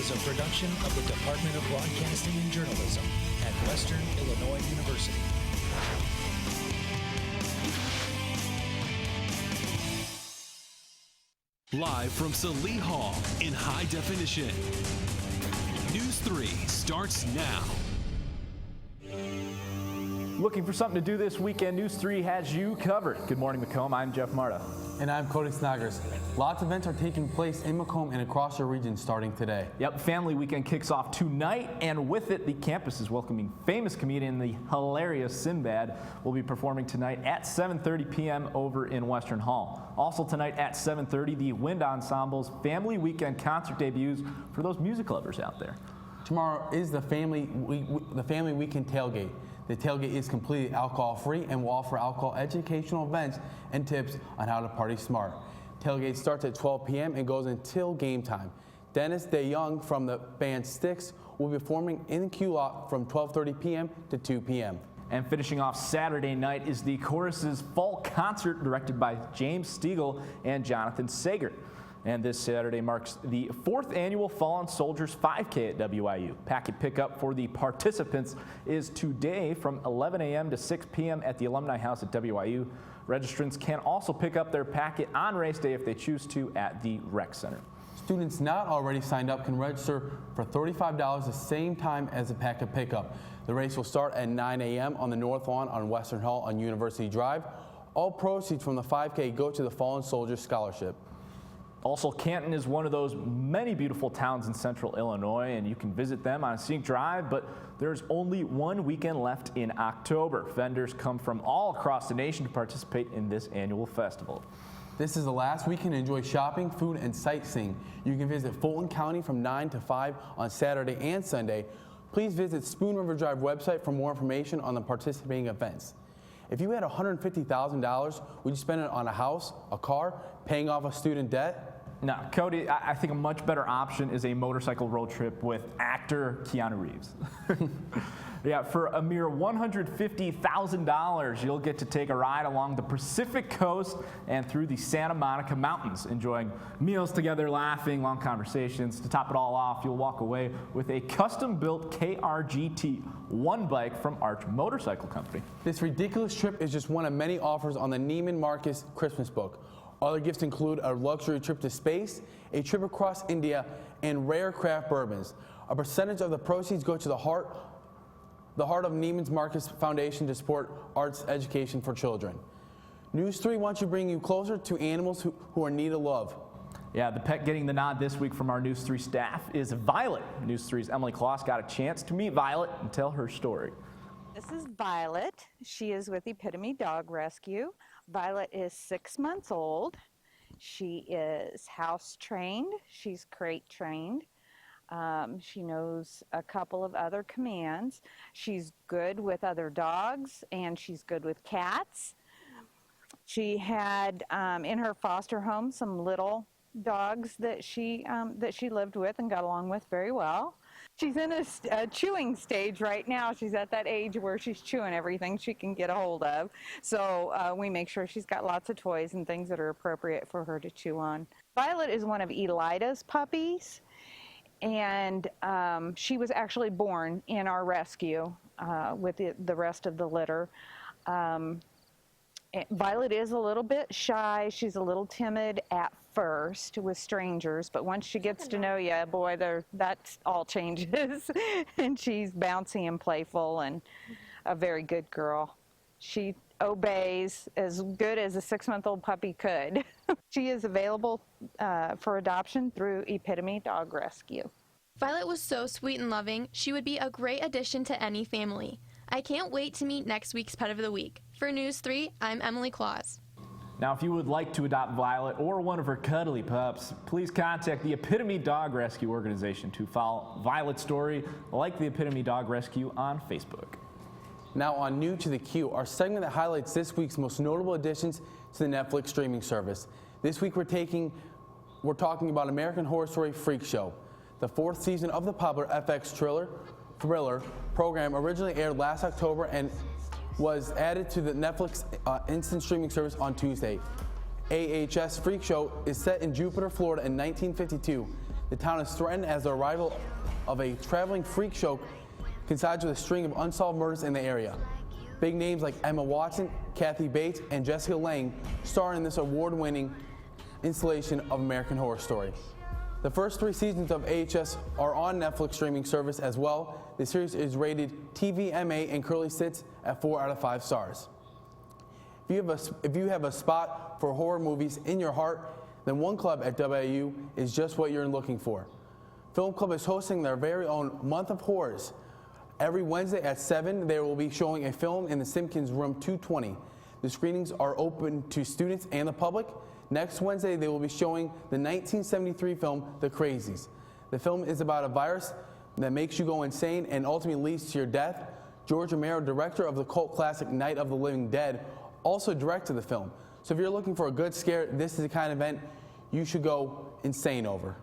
is a production of the Department of Broadcasting and Journalism at Western Illinois University. Live from Salee Hall in high definition. News 3 starts now. Looking for something to do this weekend, News 3 has you covered. Good morning, Macomb. I'm Jeff Marta. And I'm Cody Snagers. Lots of events are taking place in Macomb and across the region starting today. Yep, Family Weekend kicks off tonight, and with it, the campus is welcoming famous comedian, the hilarious Sinbad, will be performing tonight at 7:30 p.m. over in Western Hall. Also tonight at 7:30, the Wind Ensemble's Family Weekend concert debuts for those music lovers out there. Tomorrow is the Family Weekend tailgate. The tailgate is completely alcohol-free and will offer alcohol educational events and tips on how to party smart. Tailgate starts at 12 p.m. and goes until game time. Dennis DeYoung from the band Styx will be performing in the Q Lot from 12:30 p.m. to 2 p.m. And finishing off Saturday night is the Chorus's fall concert directed by James Stiegel and Jonathan Sager. And this Saturday marks the 4th annual Fallen Soldiers 5K at WIU. Packet pickup for the participants is today from 11 a.m. to 6 p.m. at the Alumni House at WIU. Registrants can also pick up their packet on race day if they choose to at the Rec Center. Students not already signed up can register for $35 the same time as the packet pickup. The race will start at 9 a.m. on the North Lawn on Western Hall on University Drive. All proceeds from the 5K go to the Fallen Soldiers Scholarship. Also, Canton is one of those many beautiful towns in central Illinois, and you can visit them on a scenic drive, but there's only one weekend left in October. Vendors come from all across the nation to participate in this annual festival. This is the last weekend to enjoy shopping, food, and sightseeing. You can visit Fulton County from 9 to 5 on Saturday and Sunday. Please visit Spoon River Drive website for more information on the participating events. If you had $150,000, would you spend it on a house, a car, paying off a student debt? No, Cody, I think a much better option is a motorcycle road trip with actor Keanu Reeves. Yeah, for a mere $150,000, you'll get to take a ride along the Pacific Coast and through the Santa Monica Mountains, enjoying meals together, laughing, long conversations. To top it all off, you'll walk away with a custom-built KRGT one bike from Arch Motorcycle Company. This ridiculous trip is just one of many offers on the Neiman Marcus Christmas book. Other gifts include a luxury trip to space, a trip across India, and rare craft bourbons. A percentage of the proceeds go to the Heart of Neiman Marcus Foundation to support arts education for children. News 3 wants to bring you closer to animals who are in need of love. Yeah, the pet getting the nod this week from our News 3 staff is Violet. News 3's Emily Kloss got a chance to meet Violet and tell her story. This is Violet. She is with Epitome Dog Rescue. Violet is 6 months old. She is house trained. She's crate trained. She knows a couple of other commands. She's good with other dogs and she's good with cats. She had in her foster home some little dogs that she lived with and got along with very well. She's in a chewing stage right now. She's at that age where she's chewing everything she can get a hold of. So we make sure she's got lots of toys and things that are appropriate for her to chew on. Violet is one of Elida's puppies, and she was actually born in our rescue with the rest of the litter. Violet is a little bit shy. She's a little timid at first with strangers, but once she gets to know you, boy, that all changes. And she's bouncy and playful and a very good girl. She obeys as good as a 6-month-old puppy could. She is available for adoption through Epitome Dog Rescue. Violet was so sweet and loving. She would be a great addition to any family. I can't wait to meet next week's Pet of the Week. For News 3, I'm Emily Kloss. Now, if you would like to adopt Violet or one of her cuddly pups, please contact the Epitome Dog Rescue organization to follow Violet's story, like the Epitome Dog Rescue on Facebook. Now on New to the Queue, our segment that highlights this week's most notable additions to the Netflix streaming service. This week we're talking about American Horror Story Freak Show. The 4th season of the popular FX thriller program originally aired last October and was added to the Netflix instant streaming service on Tuesday. AHS Freak Show is set in Jupiter, Florida in 1952. The town is threatened as the arrival of a traveling freak show coincides with a string of unsolved murders in the area. Big names like Emma Watson, Kathy Bates, and Jessica Lange star in this award-winning installation of American Horror Story. The first 3 seasons of AHS are on Netflix streaming service as well. The series is rated TVMA and currently sits at 4 out of 5 stars. If you have a spot for horror movies in your heart, then one club at WIU is just what you're looking for. Film Club is hosting their very own Month of Horrors. Every Wednesday at 7, they will be showing a film in the Simpkins Room 220. The screenings are open to students and the public. Next Wednesday, they will be showing the 1973 film, The Crazies. The film is about a virus that makes you go insane and ultimately leads to your death. George Romero, director of the cult classic Night of the Living Dead, also directed the film. So if you're looking for a good scare, this is the kind of event you should go insane over.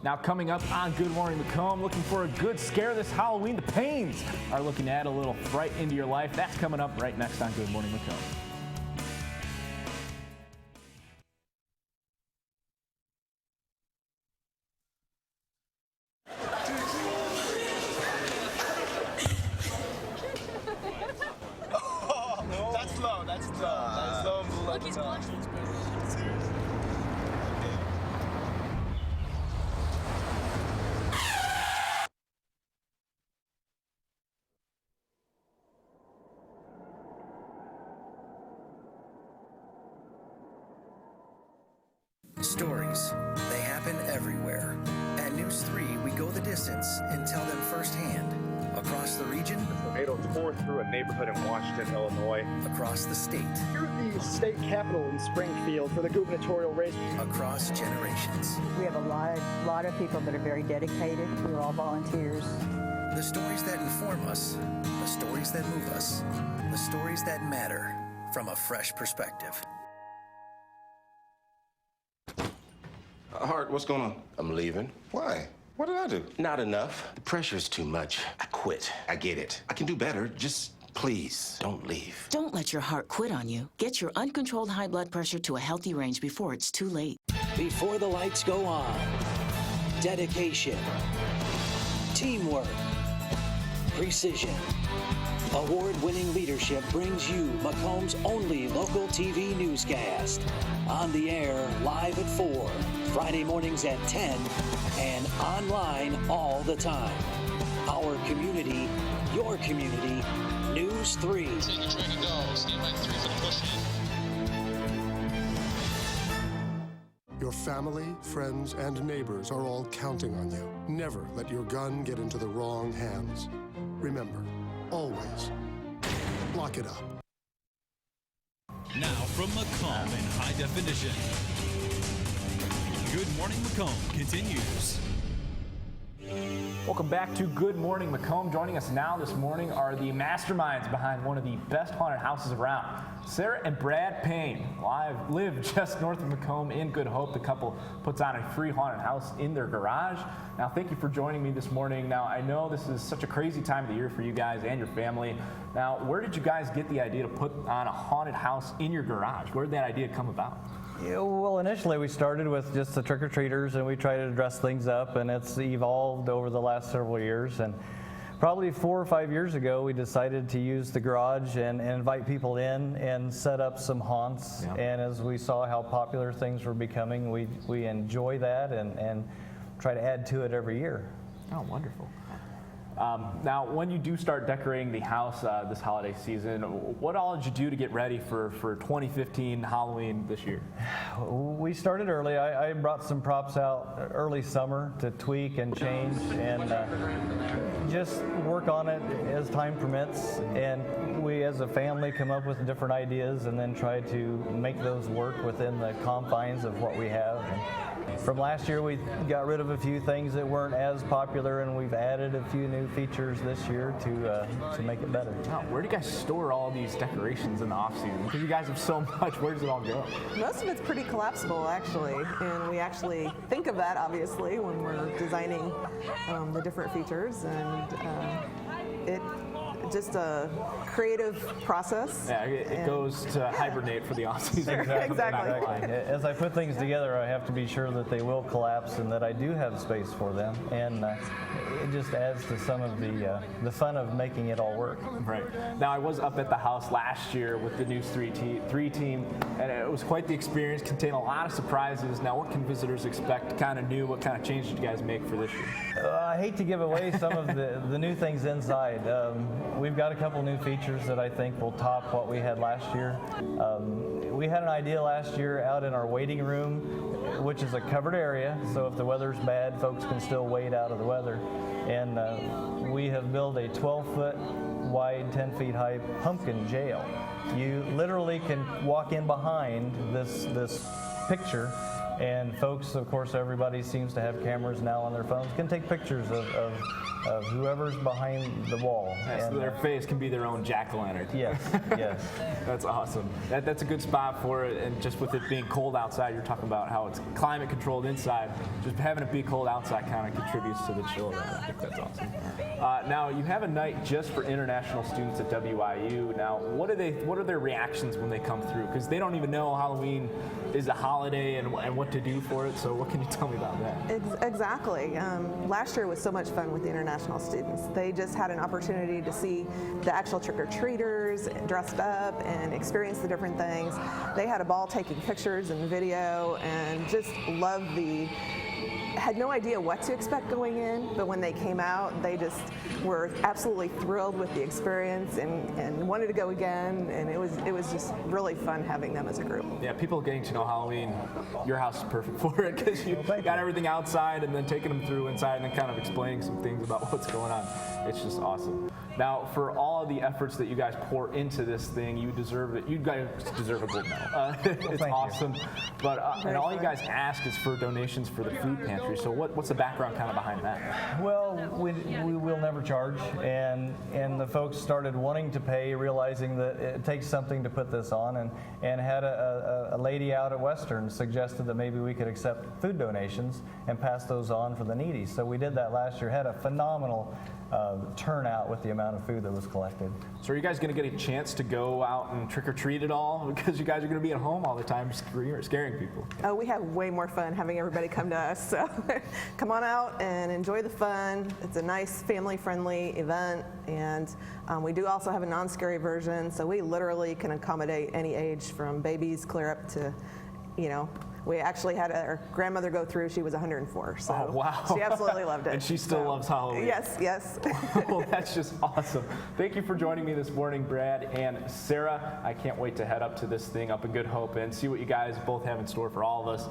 Now coming up on Good Morning Macomb, looking for a good scare this Halloween, the Pains are looking to add a little fright into your life. That's coming up right next on Good Morning Macomb. Stories, they happen everywhere. At NEWS3, we go the distance and tell them firsthand. Across the region, tornadoes tore through a neighborhood in Washington, Illinois. Across the state. Here at the state capitol in Springfield for the gubernatorial race. Across generations. We have a lot of people that are very dedicated. We're all volunteers. The stories that inform us, the stories that move us, the stories that matter from a fresh perspective. Hart, what's going on? I'm leaving. Why? What did I do? Not enough. The pressure's too much. I quit. I get it. I can do better. Just please, don't leave. Don't let your heart quit on you. Get your uncontrolled high blood pressure to a healthy range before it's too late. Before the lights go on, dedication, teamwork, precision. Award-winning leadership brings you Macomb's only local TV newscast. On the air, live at 4, Friday mornings at 10, and online all the time. Our community, your community, NEWS3. Taking train to go. Stand by 3 for the push in. Your family, friends, and neighbors are all counting on you. Never let your gun get into the wrong hands. Remember, always lock it up. Now from Macomb in high definition. Good Morning Macomb continues. Welcome back to Good Morning Macomb. Joining us now this morning are the masterminds behind one of the best haunted houses around. Sarah and Brad Payne live just north of Macomb in Good Hope. The couple puts on a free haunted house in their garage. Now, thank you for joining me this morning. Now, I know this is such a crazy time of the year for you guys and your family. Now, where did you guys get the idea to put on a haunted house in your garage? Where did that idea come about? Yeah, well, initially we started with just the trick-or-treaters, and we tried to dress things up, and it's evolved over the last several years. And probably 4 or 5 years ago, we decided to use the garage and invite people in and set up some haunts. Yeah. And as we saw how popular things were becoming, we enjoy that and try to add to it every year. Oh, wonderful. Now, when you do start decorating the house this holiday season, what all did you do to get ready for 2015 Halloween this year? We started early. I brought some props out early summer to tweak and change and just work on it as time permits. And we as a family come up with different ideas and then try to make those work within the confines of what we have. And from last year, we got rid of a few things that weren't as popular, and we've added a few new features this year to make it better. Now, where do you guys store all these decorations in the off season? Because you guys have so much. Where does it all go? Most of it's pretty collapsible, actually, and we actually think of that obviously when we're designing the different features, and just a creative process. Yeah, it goes to hibernate for the off-season. Exactly. As I put things together, I have to be sure that they will collapse and that I do have space for them, and it just adds to some of the fun of making it all work. Right. Now, I was up at the house last year with the NEWS3 team, and it was quite the experience. Contained a lot of surprises. Now, what can visitors expect? Kind of new. What kind of changes did you guys make for this year? I hate to give away some of the new things inside. We've got a couple new features that I think will top what we had last year. We had an idea last year out in our waiting room, which is a covered area, so if the weather's bad, folks can still wait out of the weather. And we have built a 12-foot wide, 10 feet high pumpkin jail. You literally can walk in behind this picture, and folks, of course, everybody seems to have cameras now on their phones, can take pictures of whoever's behind the wall. Yeah, so their face can be their own jack-o'-lantern. Yes, yes. That's awesome. That's a good spot for it, and just with it being cold outside, you're talking about how it's climate controlled inside. Just having it be cold outside kind of contributes to the chill there. I think that's awesome. Now, you have a night just for international students at WIU. Now, what are their reactions when they come through? Because they don't even know Halloween is a holiday and what to do for it. So what can you tell me about that? Exactly. Last year was so much fun with the international students. They just had an opportunity to see the actual trick-or-treaters dressed up and experience the different things. They had a ball taking pictures and video and just loved had no idea what to expect going in, but when they came out, they just were absolutely thrilled with the experience and wanted to go again, and it was just really fun having them as a group. Yeah, people getting to know Halloween, your house is perfect for it because you got everything outside and then taking them through inside and then kind of explaining some things about what's going on. It's just awesome. Now, for all of the efforts that you guys pour into this thing, you deserve it. You guys deserve a gold medal. It's awesome. But and all you guys ask is for donations for the food pantry. So what's the background kind of behind that? Well, we will never charge, and the folks started wanting to pay, realizing that it takes something to put this on, and had a lady out at Western suggested that maybe we could accept food donations and pass those on for the needy. So we did that last year. Had a phenomenal turnout with the amount of food that was collected. So are you guys going to get a chance to go out and trick-or-treat at all? Because you guys are going to be at home all the time scaring people. Oh, we have way more fun having everybody come to us. So come on out and enjoy the fun. It's a nice family-friendly event, and we do also have a non-scary version, so we literally can accommodate any age from babies clear up to, we actually had our grandmother go through. She was 104, so oh, wow. She absolutely loved it. And she still loves Halloween. Yes. Well, that's just awesome. Thank you for joining me this morning, Brad and Sarah. I can't wait to head up to this thing up in Good Hope and see what you guys both have in store for all of us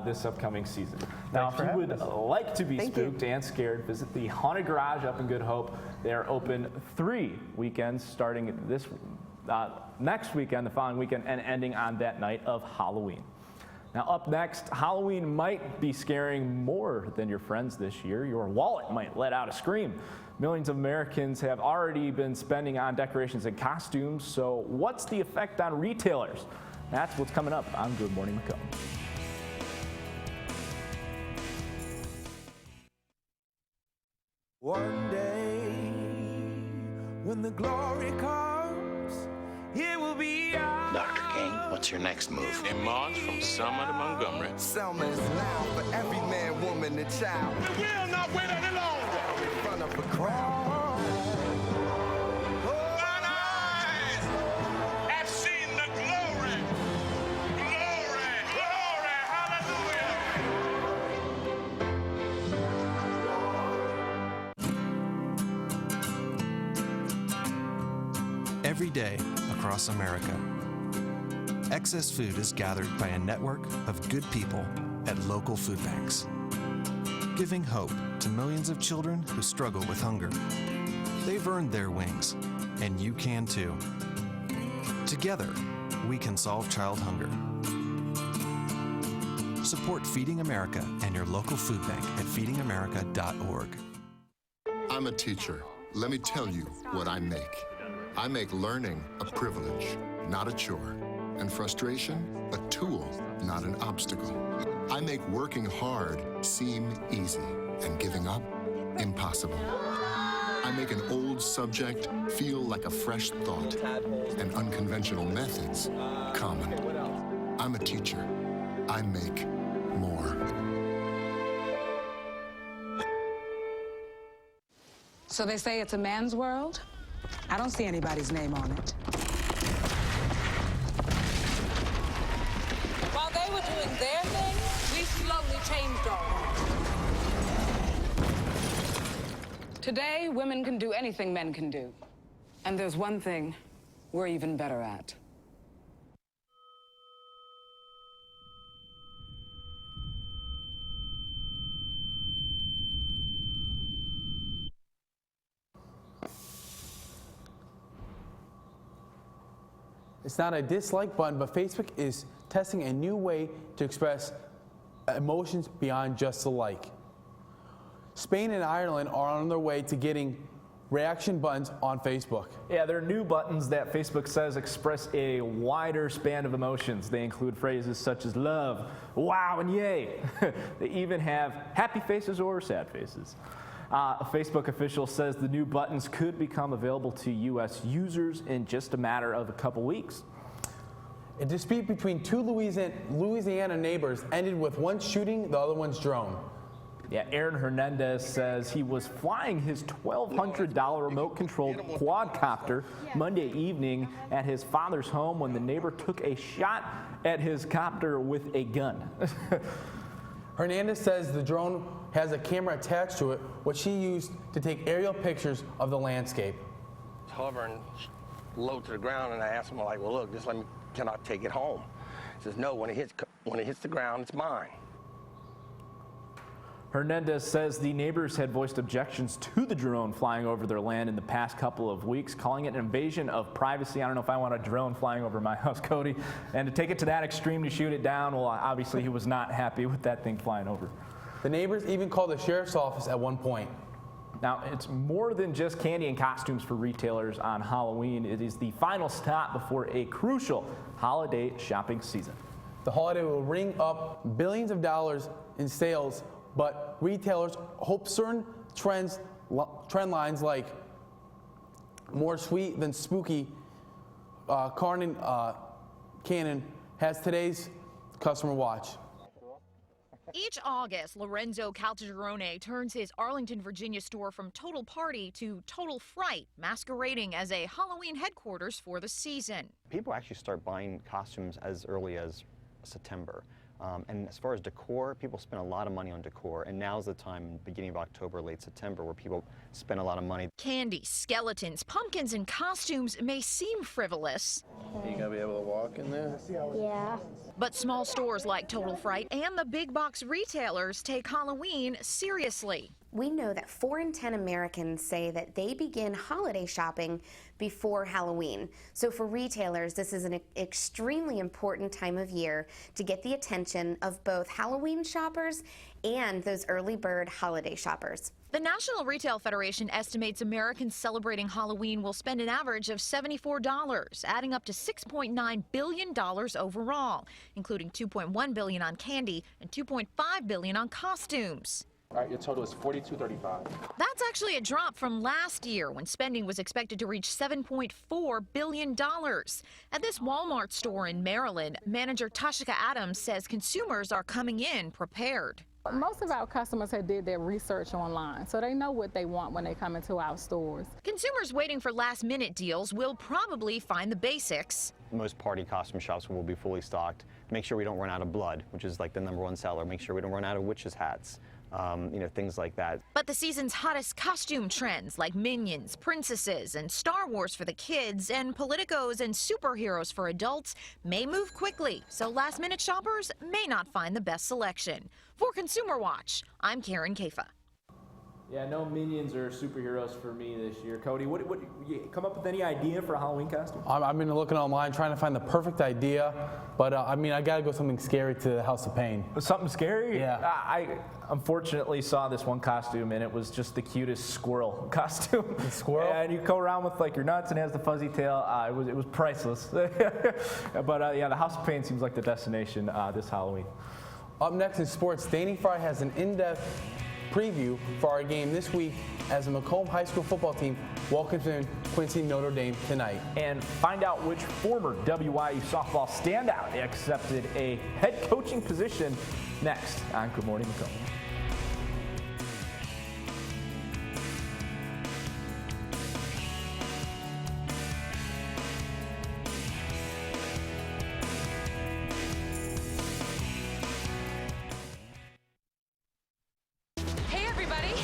this upcoming season. Now, if you would like to be spooked and scared, visit the Haunted Garage up in Good Hope. They are open 3 weekends starting this next weekend, the following weekend, and ending on that night of Halloween. Now, up next, Halloween might be scaring more than your friends this year. Your wallet might let out a scream. Millions of Americans have already been spending on decorations and costumes, so what's the effect on retailers? That's what's coming up on Good Morning Macomb. One day, when the glory comes, it will be ours. Dr. King, what's your next move? In March from Selma to Montgomery. Selma is loud for every man, woman, and child. We will not wait any longer. In front of a crowd. Mine eyes have seen the glory. Glory, glory, hallelujah. Every day across America, excess food is gathered by a network of good people at local food banks, giving hope to millions of children who struggle with hunger. They've earned their wings, and you can too. Together, we can solve child hunger. Support Feeding America and your local food bank at feedingamerica.org. I'm a teacher. Let me tell you what I make. I make learning a privilege, not a chore, and frustration a tool, not an obstacle. I make working hard seem easy and giving up impossible. I make an old subject feel like a fresh thought, and unconventional methods common. I'm a teacher. I make more. So they say it's a man's world? I don't see anybody's name on it. While they were doing their thing, we slowly changed ours. Today, women can do anything men can do. And there's one thing we're even better at. It's not a dislike button, but Facebook is testing a new way to express emotions beyond just a like. Spain and Ireland are on their way to getting reaction buttons on Facebook. Yeah, they're new buttons that Facebook says express a wider span of emotions. They include phrases such as love, wow, and yay. They even have happy faces or sad faces. A Facebook official says the new buttons could become available to U.S. users in just a matter of a couple weeks. A dispute between two Louisiana neighbors ended with one shooting the other one's drone. Yeah, Aaron Hernandez says he was flying his $1,200 remote-controlled quadcopter Monday evening at his father's home when the neighbor took a shot at his copter with a gun. Hernandez says the drone has a camera attached to it, which he used to take aerial pictures of the landscape. Hovering low to the ground, and I asked him, like, well, look, just let me, can I take it home? He says, no, when it hits the ground, it's mine. Hernandez says the neighbors had voiced objections to the drone flying over their land in the past couple of weeks, calling it an invasion of privacy. I don't know if I want a drone flying over my house, Cody. And to take it to that extreme to shoot it down, well, obviously he was not happy with that thing flying over. The neighbors even called the sheriff's office at one point. Now, it's more than just candy and costumes for retailers on Halloween. It is the final stop before a crucial holiday shopping season. The holiday will ring up billions of dollars in sales, but retailers hope certain trend lines like more sweet than spooky Canon has today's customer watch. Each August, Lorenzo Caltagirone turns his Arlington, Virginia store from total party to total fright, masquerading as a Halloween headquarters for the season. People actually start buying costumes as early as September. And as far as decor, people spend a lot of money on decor, and now's the time, beginning of October, late September, where people spend a lot of money. Candy, skeletons, pumpkins, and costumes may seem frivolous. Are you gonna be able to walk in there? Yeah. But small stores like Total Fright and the big box retailers take Halloween seriously. We know that 4 in 10 Americans say that they begin holiday shopping before Halloween. So for retailers, this is an extremely important time of year to get the attention of both Halloween shoppers and those early bird holiday shoppers. The National Retail Federation estimates Americans celebrating Halloween will spend an average of $74, adding up to $6.9 billion overall, including $2.1 billion on candy and $2.5 billion on costumes. All right, your total is $42.35. That's actually a drop from last year when spending was expected to reach $7.4 billion. At this Walmart store in Maryland, manager Tashika Adams says consumers are coming in prepared. Most of our customers have did their research online, so they know what they want when they come into our stores. Consumers waiting for last-minute deals will probably find the basics. Most party costume shops will be fully stocked. Make sure we don't run out of blood, which is like the #1 seller. Make sure we don't run out of witches' hats. Things like that. But the season's hottest costume trends like Minions, Princesses, and Star Wars for the kids, and Politicos and superheroes for adults may move quickly, so last-minute shoppers may not find the best selection. For Consumer Watch, I'm Karen Kafa. Yeah, no Minions or superheroes for me this year. Cody, what you come up with any idea for a Halloween costume? I've been looking online trying to find the perfect idea, but I gotta go something scary to the House of Pain. Something scary? Yeah. I unfortunately saw this one costume, and it was just the cutest squirrel costume. The squirrel? And you go around with like your nuts, and it has the fuzzy tail. It was priceless. But yeah, the House of Pain seems like the destination this Halloween. Up next in sports, Danny Fry has an in-depth preview for our game this week as the Macomb High School football team welcomes in Quincy Notre Dame tonight. And find out which former WIU softball standout accepted a head coaching position next on Good Morning Macomb.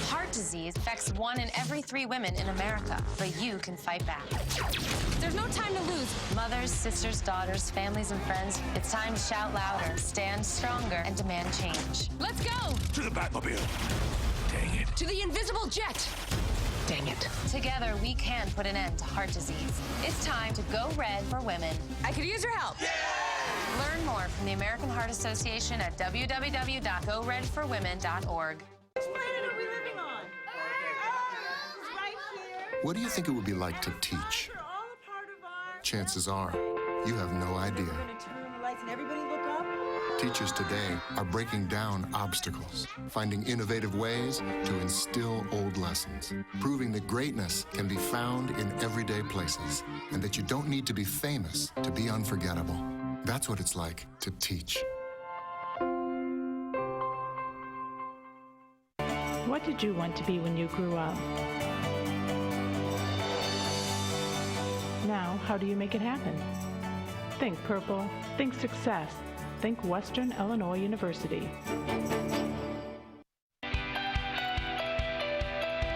Heart disease affects 1 in every 3 women in America, but you can fight back. There's no time to lose. Mothers, sisters, daughters, families, and friends, it's time to shout louder, stand stronger, and demand change. Let's go! To the Batmobile. Dang it. To the invisible jet! Dang it. Together, we can put an end to heart disease. It's time to go red for women. I could use your help. Yeah! Learn more from the American Heart Association at www.goredforwomen.org. Which planet are we living on? Right here. What do you think it would be like to teach? Chances are, you have no idea. We're gonna turn the lights and everybody look up. Teachers today are breaking down obstacles, finding innovative ways to instill old lessons, proving that greatness can be found in everyday places, and that you don't need to be famous to be unforgettable. That's what it's like to teach. What did you want to be when you grew up? Now, how do you make it happen? Think purple, think success, think Western Illinois University.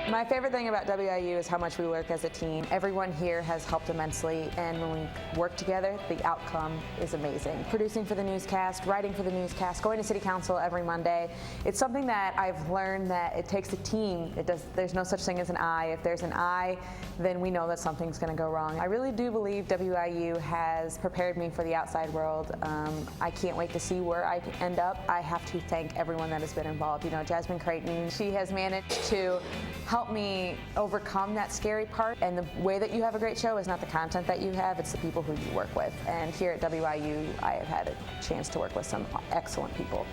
My favorite thing about WIU is how much we work as a team. Everyone here has helped immensely, and when we work together, the outcome is amazing. Producing for the newscast, writing for the newscast, going to city council every Monday. It's something that I've learned that it takes a team. There's no such thing as an I. If there's an I, then we know that something's going to go wrong. I really do believe WIU has prepared me for the outside world. I can't wait to see where I end up. I have to thank everyone that has been involved. You know, Jasmine Creighton, she has managed to help me overcome that scary part. And the way that you have a great show is not the content that you have, it's the people who you work with. And here at WIU, I have had a chance to work with some excellent people.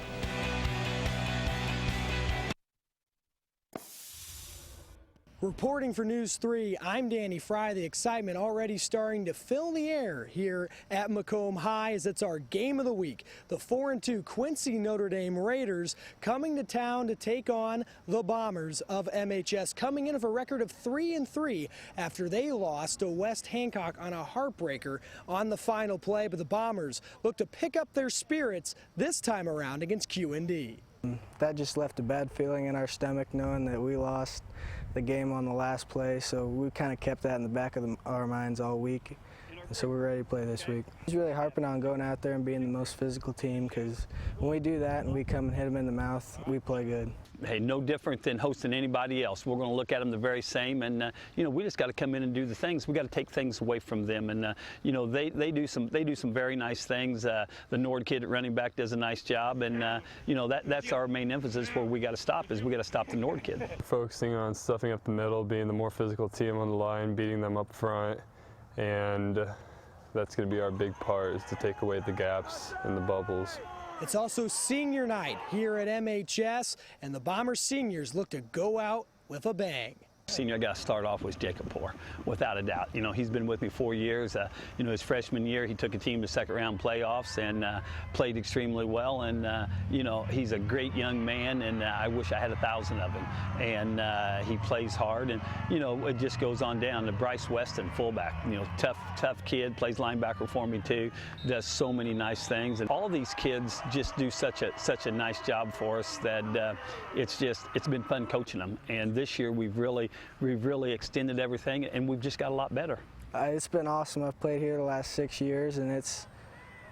Reporting for News 3, I'm Danny Fry. The excitement already starting to fill the air here at Macomb High as it's our game of the week. The 4-2 Quincy Notre Dame Raiders coming to town to take on the Bombers of MHS, coming in with a record of 3-3 after they lost to West Hancock on a heartbreaker on the final play. But the Bombers look to pick up their spirits this time around against QND. That just left a bad feeling in our stomach knowing that we lost the game on the last play, so we kind of kept that in the back of our minds all week, and so we're ready to play this week. He's really harping on going out there and being the most physical team, because when we do that and we come and hit them in the mouth, we play good. Hey, no different than hosting anybody else. We're going to look at them the very same, and you know, we just got to come in and do the things. We got to take things away from them, and you know, they do some very nice things. The Nord kid at running back does a nice job, and you know, that's our main emphasis. Where we got to stop is we got to stop the Nord kid. Focusing on stuffing up the middle, being the more physical team on the line, beating them up front, and that's going to be our big part, is to take away the gaps and the bubbles. It's also senior night here at MHS, and the Bombers seniors look to go out with a bang. Senior I got to start off with Jacob Poor, without a doubt. You know, he's been with me 4 years. You know, his freshman year, he took a team to second-round playoffs and played extremely well. And you know, he's a great young man, and I wish I had 1,000 of him. And he plays hard, and you know, it just goes on down to Bryce Weston, fullback. You know, tough kid, plays linebacker for me too. Does so many nice things, and all of these kids just do such a nice job for us that it's been fun coaching them. And this year we've really extended everything, and we've just got a lot better. It's been awesome. I've played here the last 6 years, and it's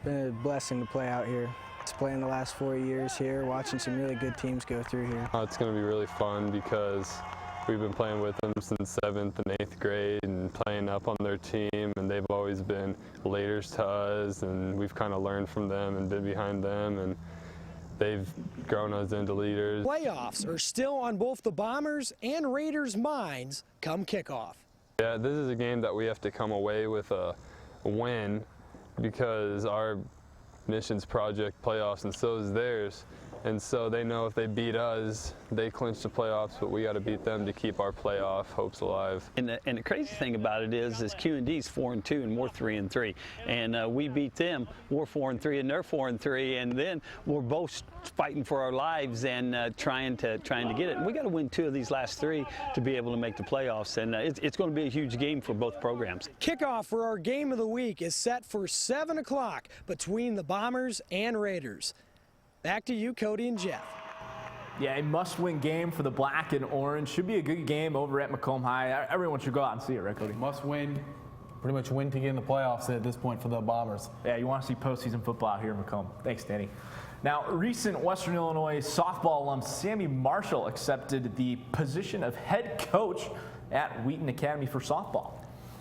been a blessing to play out here. It's playing the last 4 years here, watching some really good teams go through here. It's going to be really fun because we've been playing with them since 7th and 8th grade and playing up on their team, and they've always been leaders to us, and we've kind of learned from them and been behind them, and they've grown us into leaders. Playoffs are still on both the Bombers and Raiders' minds come kickoff. Yeah, this is a game that we have to come away with a win, because our missions project playoffs, and so is theirs, And so they know if they beat us, they clinch the playoffs, but we got to beat them to keep our playoff hopes alive. And the crazy thing about it is Q&D's 4-2 and we're 3-3, and we beat them. We're 4-3 and they're 4-3, and then we're both fighting for our lives and trying to get it. We got to win 2 of these last 3 to be able to make the playoffs, and it's going to be a huge game for both programs. Kickoff for our game of the week is set for 7 o'clock between the Bombers and Raiders. Back to you, Cody and Jeff. Yeah, a must-win game for the black and orange. Should be a good game over at Macomb High. Everyone should go out and see it, right, Cody? Must win. Pretty much win to get in the playoffs at this point for the Bombers. Yeah, you want to see postseason football out here in Macomb. Thanks, Danny. Now, recent Western Illinois softball alum Sammy Marshall accepted the position of head coach at Wheaton Academy for softball.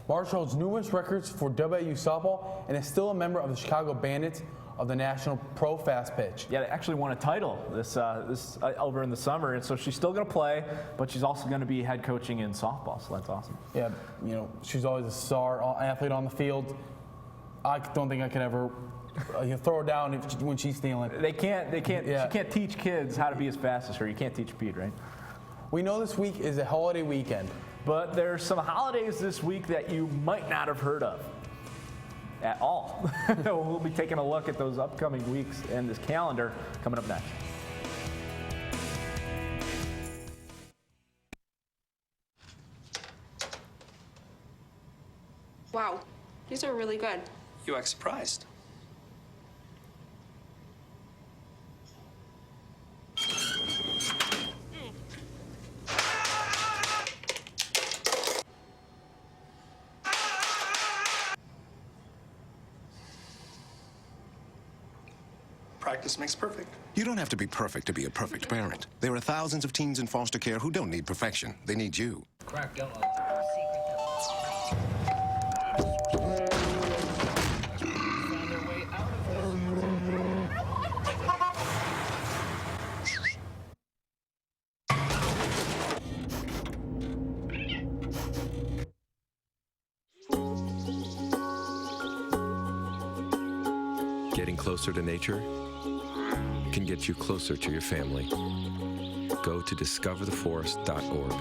Marshall holds numerous records for WIU softball and is still a member of the Chicago Bandits of the National Pro Fast Pitch. Yeah, they actually won a title this over in the summer, and so she's still going to play, but she's also going to be head coaching in softball, so that's awesome. Yeah, you know, she's always a star athlete on the field. I don't think I could ever throw her down when she's stealing. They can't. Yeah. She can't teach kids how to be as fast as her. You can't teach speed, right? We know this week is a holiday weekend, but there's some holidays this week that you might not have heard of at all. We'll be taking a look at those upcoming weeks and this calendar coming up next. Wow, these are really good. You act surprised. Practice makes perfect. You don't have to be perfect to be a perfect parent. There are thousands of teens in foster care who don't need perfection. They need you. Crack yellow. Getting closer to nature can get you closer to your family. Go to discovertheforest.org.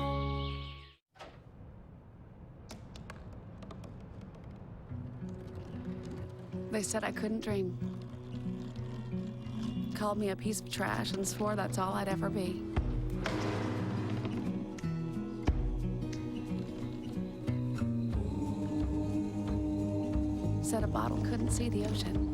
They said I couldn't dream. Called me a piece of trash and swore that's all I'd ever be. Said a bottle couldn't see the ocean.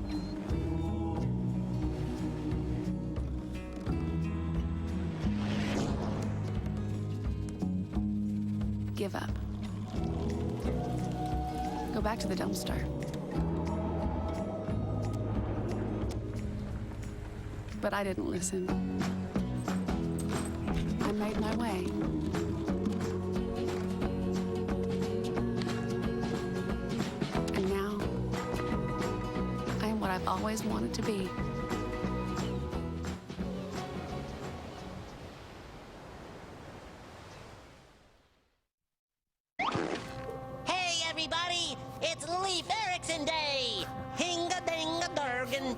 Give up. Go back to the dumpster. But I didn't listen. I made my way. And now, I am what I've always wanted to be. Hey, everybody! It's Leif Erikson Day! Hinga-dinga-durgan!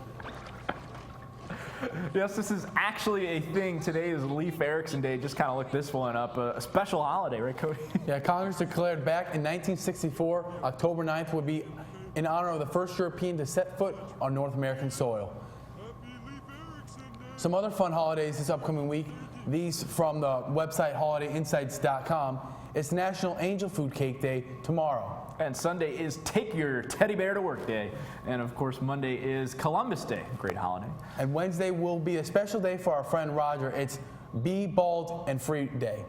Yes, this is actually a thing. Today is Leif Erikson Day. Just kind of looked this one up. A special holiday, right, Cody? Yeah, Congress declared back in 1964, October 9th would be in honor of the first European to set foot on North American soil. Some other fun holidays this upcoming week, these from the website holidayinsights.com. It's National Angel Food Cake Day tomorrow. And Sunday is Take Your Teddy Bear to Work Day. And of course, Monday is Columbus Day. Great holiday. And Wednesday will be a special day for our friend Roger. It's Be Bald and Free Day.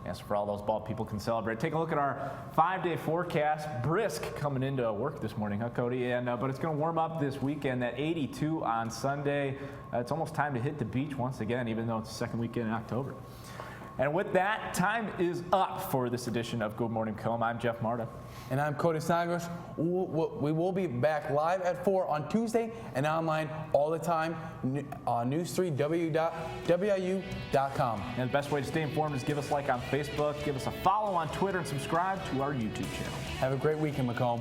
Yes, for all those bald people can celebrate. Take a look at our 5-day forecast. Brisk coming into work this morning, huh, Cody? And but it's going to warm up this weekend. That 82 on Sunday. It's almost time to hit the beach once again, even though it's the second weekend in October. And with that, time is up for this edition of Good Morning Macomb. I'm Jeff Marta. And I'm Cody Snodgrass. We will be back live at 4 on Tuesday and online all the time on NEWS3W.WIU.com. And the best way to stay informed is give us a like on Facebook, give us a follow on Twitter, and subscribe to our YouTube channel. Have a great weekend, Macomb.